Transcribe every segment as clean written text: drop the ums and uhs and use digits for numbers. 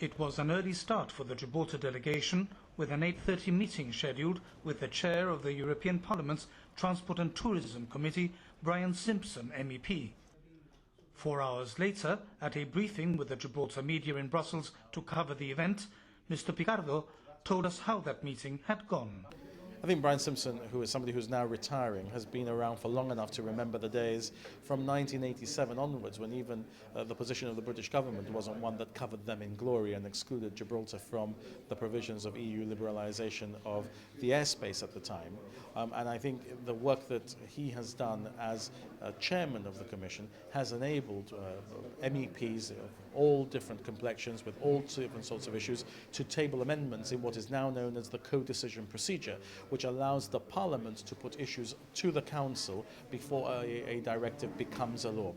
It was an early start for the Gibraltar delegation, with an 8:30 meeting scheduled with the chair of the European Parliament's Transport and Tourism Committee, Brian Simpson, MEP. 4 hours later, at a briefing with the Gibraltar media in Brussels to cover the event, Mr. Picardo told us how that meeting had gone. I think Brian Simpson, who is somebody who's now retiring, has been around for long enough to remember the days from 1987 onwards, when even the position of the British government wasn't one that covered them in glory and excluded Gibraltar from the provisions of EU liberalisation of the airspace at the time. And I think the work that he has done as chairman of the Commission has enabled MEPs of all different complexions with all different sorts of issues to table amendments in what is now known as the co-decision procedure, which allows the Parliament to put issues to the Council before a directive becomes a law.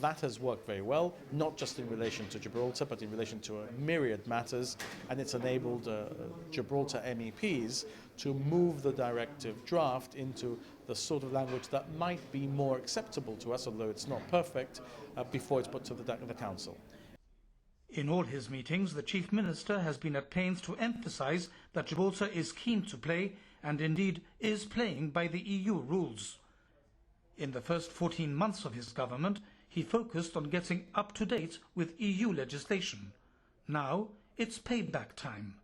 That has worked very well, not just in relation to Gibraltar, but in relation to a myriad matters, and it's enabled Gibraltar MEPs to move the directive draft into the sort of language that might be more acceptable to us, although it's not perfect, before it's put to the Council. In all his meetings, the Chief Minister has been at pains to emphasise that Gibraltar is keen to play, and indeed is playing by the EU rules. In the first 14 months of his government, he focused on getting up to date with EU legislation. Now it's payback time.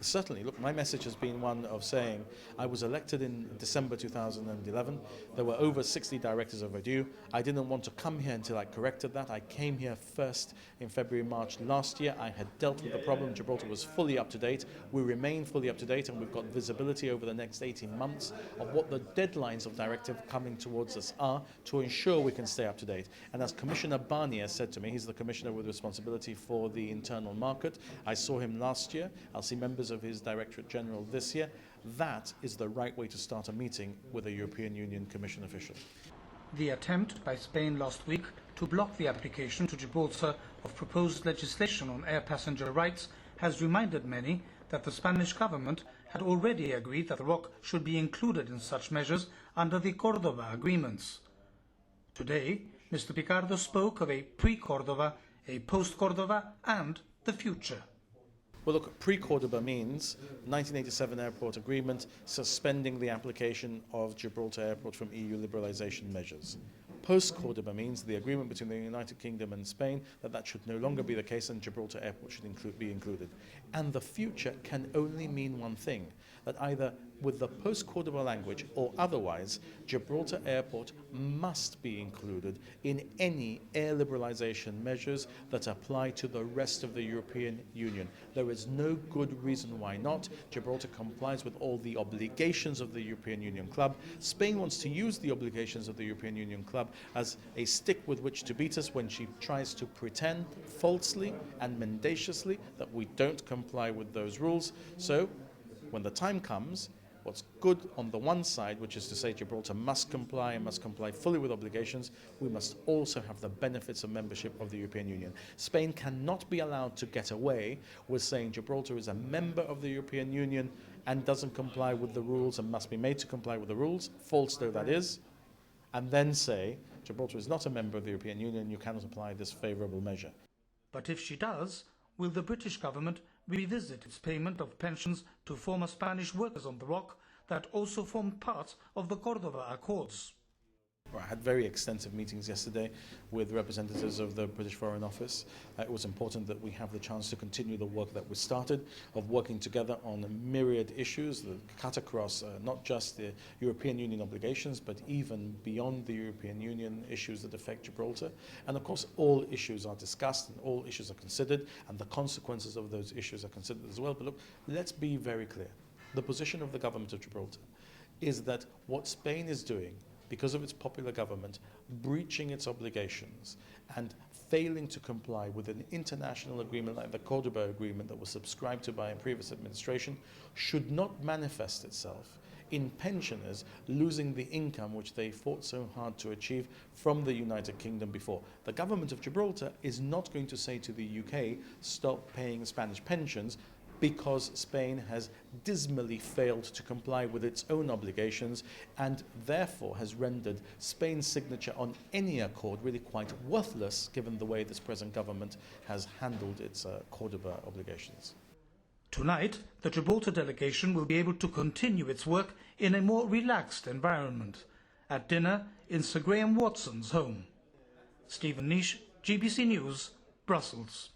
Certainly, look, my message has been one of saying I was elected in December 2011. There were over 60 directives overdue. I didn't want to come here until I corrected that. I came here first in February, March last year. I had dealt with the problem. Gibraltar was fully up to date. We remain fully up to date, and we've got visibility over the next 18 months of what the deadlines of directive coming towards us are to ensure we can stay up to date. And as Commissioner Barnier said to me, he's the commissioner with responsibility for the internal market. I saw him last year. I'll see members of his Directorate General this year. That is the right way to start a meeting with a European Union Commission official. The attempt by Spain last week to block the application to Gibraltar of proposed legislation on air passenger rights has reminded many that the Spanish government had already agreed that the ROC should be included in such measures under the Cordoba Agreements. Today, Mr. Picardo spoke of a pre-Cordoba, a post-Cordoba and the future. Well, look, pre-Cordoba means 1987 Airport Agreement suspending the application of Gibraltar Airport from EU liberalisation measures. Post-Cordoba means the agreement between the United Kingdom and Spain that should no longer be the case and Gibraltar Airport should be included. And the future can only mean one thing, that either with the post-Cordoba language or otherwise, Gibraltar Airport must be included in any air liberalisation measures that apply to the rest of the European Union. There is no good reason why not. Gibraltar complies with all the obligations of the European Union Club. Spain wants to use the obligations of the European Union Club as a stick with which to beat us when she tries to pretend falsely and mendaciously that we don't comply with those rules. So, when the time comes, what's good on the one side, which is to say Gibraltar must comply and must comply fully with obligations, we must also have the benefits of membership of the European Union. Spain cannot be allowed to get away with saying Gibraltar is a member of the European Union and doesn't comply with the rules and must be made to comply with the rules, false though that is, and then say Gibraltar is not a member of the European Union, you cannot apply this favourable measure. But if she does, will the British government revisit its payment of pensions to former Spanish workers on the ROC that also formed part of the Cordoba Accords? I had very extensive meetings yesterday with representatives of the British Foreign Office. It was important that we have the chance to continue the work that we started, of working together on a myriad issues that cut across not just the European Union obligations, but even beyond the European Union issues that affect Gibraltar. And of course, all issues are discussed and all issues are considered, and the consequences of those issues are considered as well. But look, let's be very clear. The position of the government of Gibraltar is that what Spain is doing, because of its popular government, breaching its obligations and failing to comply with an international agreement like the Cordoba Agreement that was subscribed to by a previous administration, should not manifest itself in pensioners losing the income which they fought so hard to achieve from the United Kingdom before. The government of Gibraltar is not going to say to the UK, stop paying Spanish pensions. because Spain has dismally failed to comply with its own obligations and therefore has rendered Spain's signature on any accord really quite worthless given the way this present government has handled its Cordoba obligations. Tonight, the Gibraltar delegation will be able to continue its work in a more relaxed environment, at dinner in Sir Graham Watson's home. Stephen Neish, GBC News, Brussels.